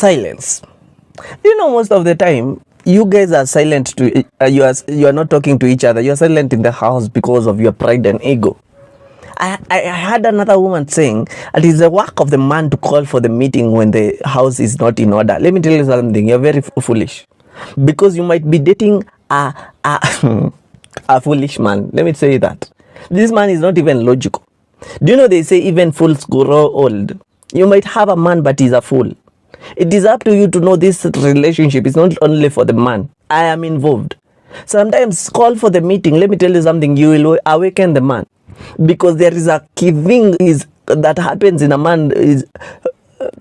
Silence. You know, most of the time, you guys are silent to you are not talking to each other. You are silent in the house because of your pride and ego. I had another woman saying it is the work of the man to call for the meeting when the house is not in order. Let me tell you something. You're very foolish, because you might be dating a a foolish man. Let me say that this man is not even logical. Do you know they say even fools grow old? You might have a man, but he's a fool. It is up to you to know this relationship is not only for the man. I am involved. Sometimes call for the meeting. Let me tell you something. You will awaken the man, because there is a key thing is that happens in a man is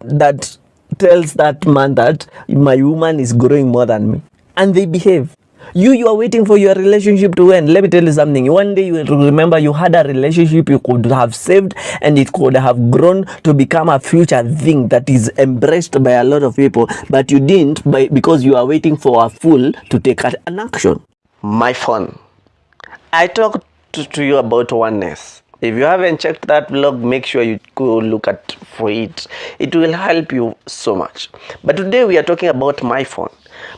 that tells that man that my woman is growing more than me, and they behave. You are waiting for your relationship to end. Let me tell you something. One day you will remember you had a relationship you could have saved, and it could have grown to become a future thing that is embraced by a lot of people, but you didn't because you are waiting for a fool to take an action. My phone. I talked to you about oneness. If you haven't checked that vlog, make sure you go look at for it. It will help you so much. But today we are talking about my phone.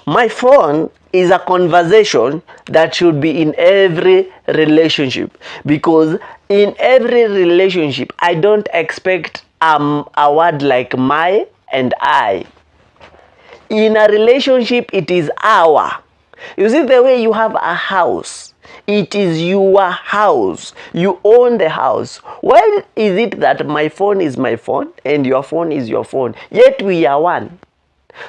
My phone is a conversation that should be in every relationship, because in every relationship I don't expect a word like my and I. In a relationship it is our. You see, the way you have a house, it is your house. You own the house. Why is it that my phone is my phone and your phone is your phone, yet we are one?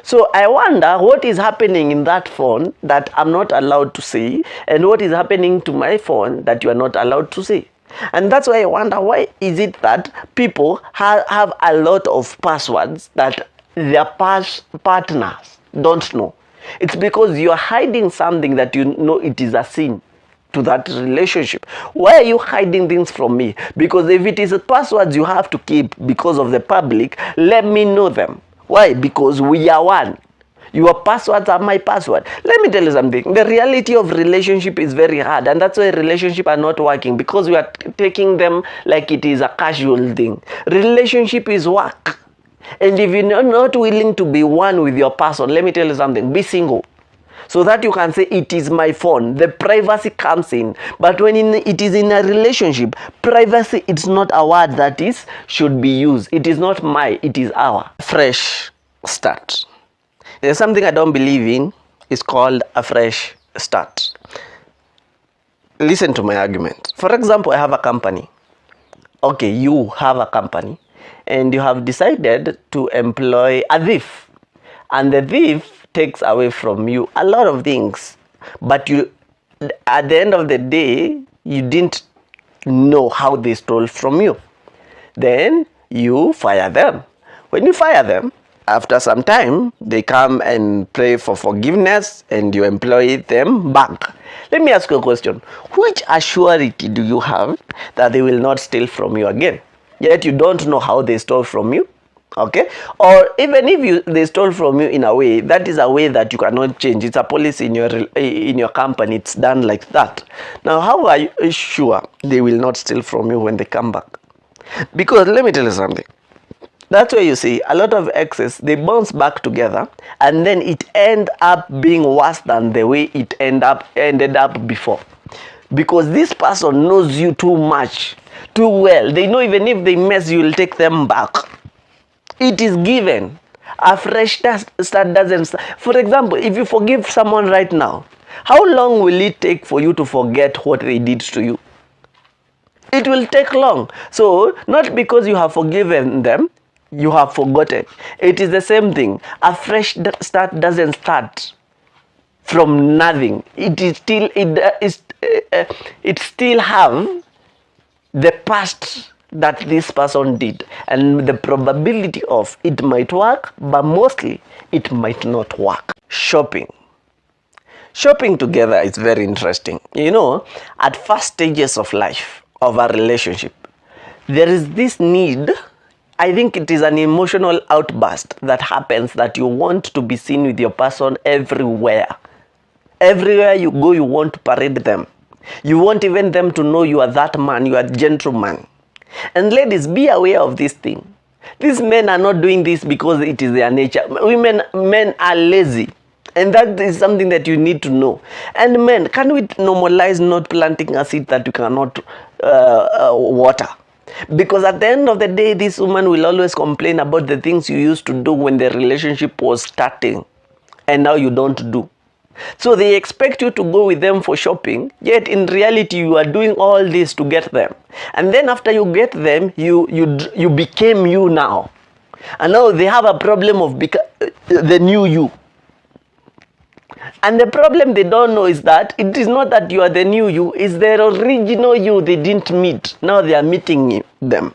So I wonder what is happening in that phone that I'm not allowed to see, and what is happening to my phone that you are not allowed to see. And that's why I wonder, why is it that people have a lot of passwords that their partners don't know? It's because you are hiding something that you know it is a sin to that relationship. Why are you hiding things from me? Because if it is passwords you have to keep because of the public, let me know them. Why? Because we are one. Your passwords are my password. Let me tell you something. The reality of relationship is very hard, and that's why relationships are not working, because we are taking them like it is a casual thing. Relationship is work. And if you're not willing to be one with your person, let me tell you something. Be single, so that you can say it is my phone. The privacy comes in. But when it is in a relationship, privacy, it's not a word that should be used. It is not my, it is our. Fresh start. There's something I don't believe in. It's called a fresh start. Listen to my argument. For example, I have a company. Okay, you have a company, and you have decided to employ a thief, and the thief takes away from you a lot of things, but you, at the end of the day, you didn't know how they stole from you. Then you fire them. When you fire them, after some time they come and pray for forgiveness, and you employ them back. Let me ask you a question. Which assurity do you have that they will not steal from you again? Yet you don't know how they stole from you. Okay, or even if they stole from you in a way, that is a way that you cannot change. It's a policy in your company. It's done like that. Now, how are you sure they will not steal from you when they come back? Because let me tell you something. That's why you see a lot of exes, they bounce back together, and then it end up being worse than the way it ended up before. Because this person knows you too much, too well. They know even if they mess, you will take them back. It is given. A fresh start doesn't start. For example, if you forgive someone right now, how long will it take for you to forget what they did to you? It will take long. So, not because you have forgiven them, you have forgotten. It is the same thing. A fresh start doesn't start from nothing. It still have the past that this person did, and the probability of it might work, but mostly it might not work. Shopping together is very interesting. You know, at first stages of life of a relationship, there is this need. I think it is an emotional outburst that happens, that you want to be seen with your person everywhere. Everywhere you go, you want to parade them. You want even them to know you are that man, you are a gentleman. And ladies, be aware of this thing. These men are not doing this because it is their nature. Men are lazy. And that is something that you need to know. And men, can we normalize not planting a seed that you cannot water? Because at the end of the day, this woman will always complain about the things you used to do when the relationship was starting, and now you don't do. So they expect you to go with them for shopping, yet in reality you are doing all this to get them. And then after you get them, you became you now. And now they have a problem of the new you. And the problem they don't know is that it is not that you are the new you, it's the original you they didn't meet. Now they are meeting them.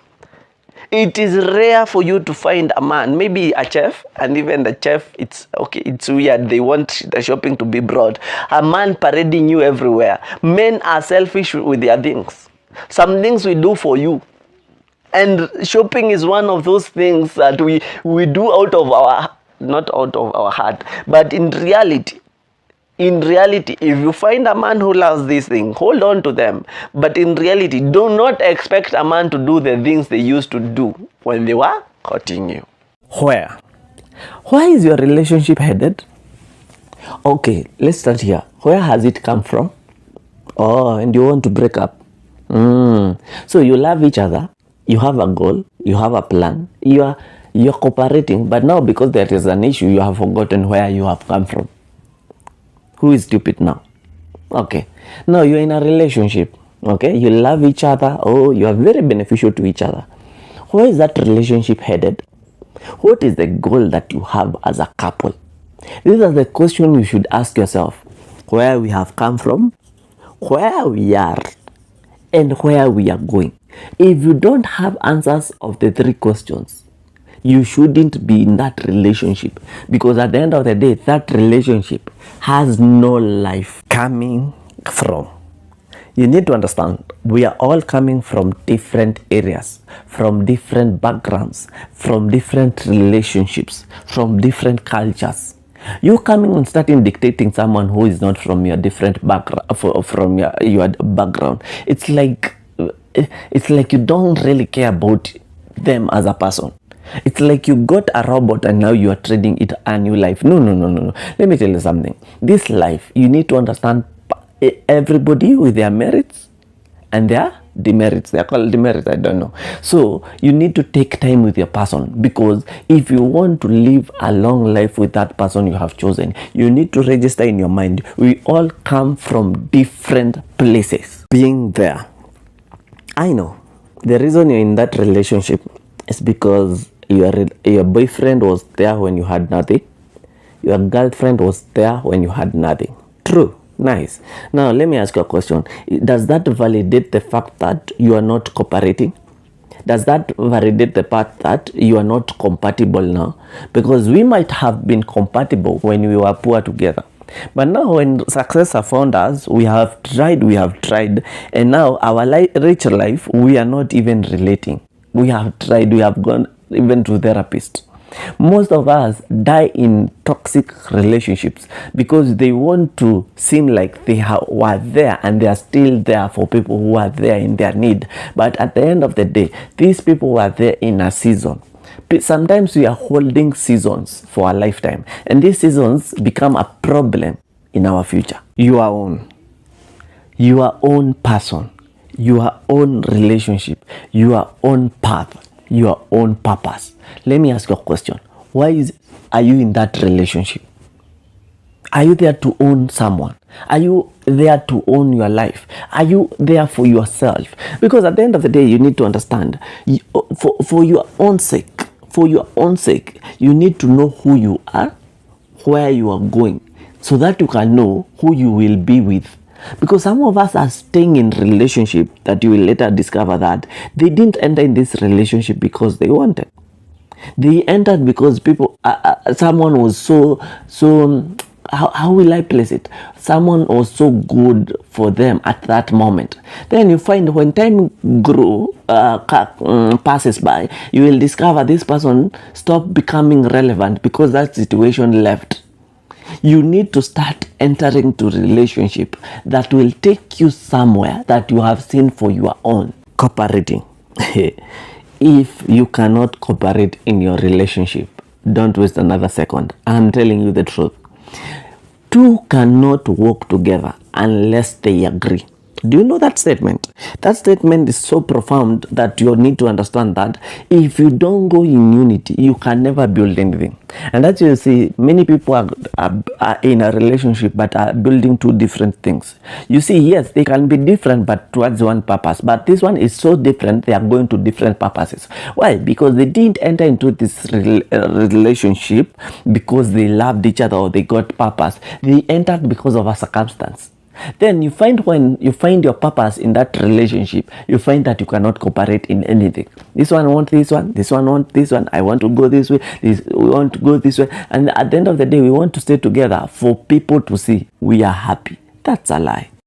It is rare for you to find a man, maybe a chef, and even the chef, it's okay, it's weird. They want the shopping to be broad. A man parading you everywhere. Men are selfish with their things. Some things we do for you. And shopping is one of those things that we do out of our, not out of our heart, but in reality, if you find a man who loves this thing, hold on to them. But in reality, do not expect a man to do the things they used to do when they were courting you. Where is your relationship headed? Okay, let's start here. Where has it come from? Oh, and you want to break up. So you love each other. You have a goal. You have a plan. You're cooperating. But now because there is an issue, you have forgotten where you have come from. Who is stupid now? Okay. Now you're in a relationship. Okay. You love each other. Oh, you are very beneficial to each other. Where is that relationship headed? What is the goal that you have as a couple? These are the questions you should ask yourself. Where we have come from, where we are, and where we are going. If you don't have answers of the three questions, you shouldn't be in that relationship, because at the end of the day, that relationship has no life. Coming from, you need to understand, we are all coming from different areas, from different backgrounds, from different relationships, from different cultures. You coming and starting dictating someone who is not from your different background, from your background, it's like you don't really care about them as a person. It's like you got a robot and now you are trading it a new life. No. Let me tell you something. This life, you need to understand everybody with their merits and their demerits. They are called demerits, I don't know. So you need to take time with your person, because if you want to live a long life with that person you have chosen, you need to register in your mind, we all come from different places. Being there, I know the reason you're in that relationship is because your boyfriend was there when you had nothing. Your girlfriend was there when you had nothing. True. Nice. Now, let me ask you a question. Does that validate the fact that you are not cooperating? Does that validate the fact that you are not compatible now? Because we might have been compatible when we were poor together. But now when success has found us, we have tried, and now our rich life, we are not even relating. We have tried, we have gone even to therapists. Most of us die in toxic relationships because they want to seem like they were there and they are still there for people who are there in their need. But at the end of the day, these people were there in a season. Sometimes we are holding seasons for a lifetime, and these seasons become a problem in our future. Your own person, your own relationship, your own path, your own purpose. Let me ask you a question. Why are you in that relationship? Are you there to own someone? Are you there to own your life? Are you there for yourself? Because at the end of the day, you need to understand, for your own sake, you need to know who you are, where you are going, so that you can know who you will be with. Because some of us are staying in relationship that you will later discover that they didn't enter in this relationship because they wanted. They entered because someone was so how will I place it? Someone was so good for them at that moment. Then you find when time passes by, you will discover this person stopped becoming relevant because that situation left. You need to start entering to relationship that will take you somewhere that you have seen for your own. Cooperating. If you cannot cooperate in your relationship, don't waste another second. I'm telling you the truth. Two cannot work together unless they agree. Do you know that statement? That statement is so profound that you need to understand that if you don't go in unity, you can never build anything. And as you see, many people are in a relationship but are building two different things. You see, yes, they can be different but towards one purpose. But this one is so different, they are going to different purposes. Why? Because they didn't enter into this relationship because they loved each other or they got purpose. They entered because of a circumstance. Then you find when you find your purpose in that relationship, you find that you cannot cooperate in anything. This one wants this one wants this one. I want to go this way. We want to go this way. And at the end of the day, we want to stay together for people to see we are happy. That's a lie.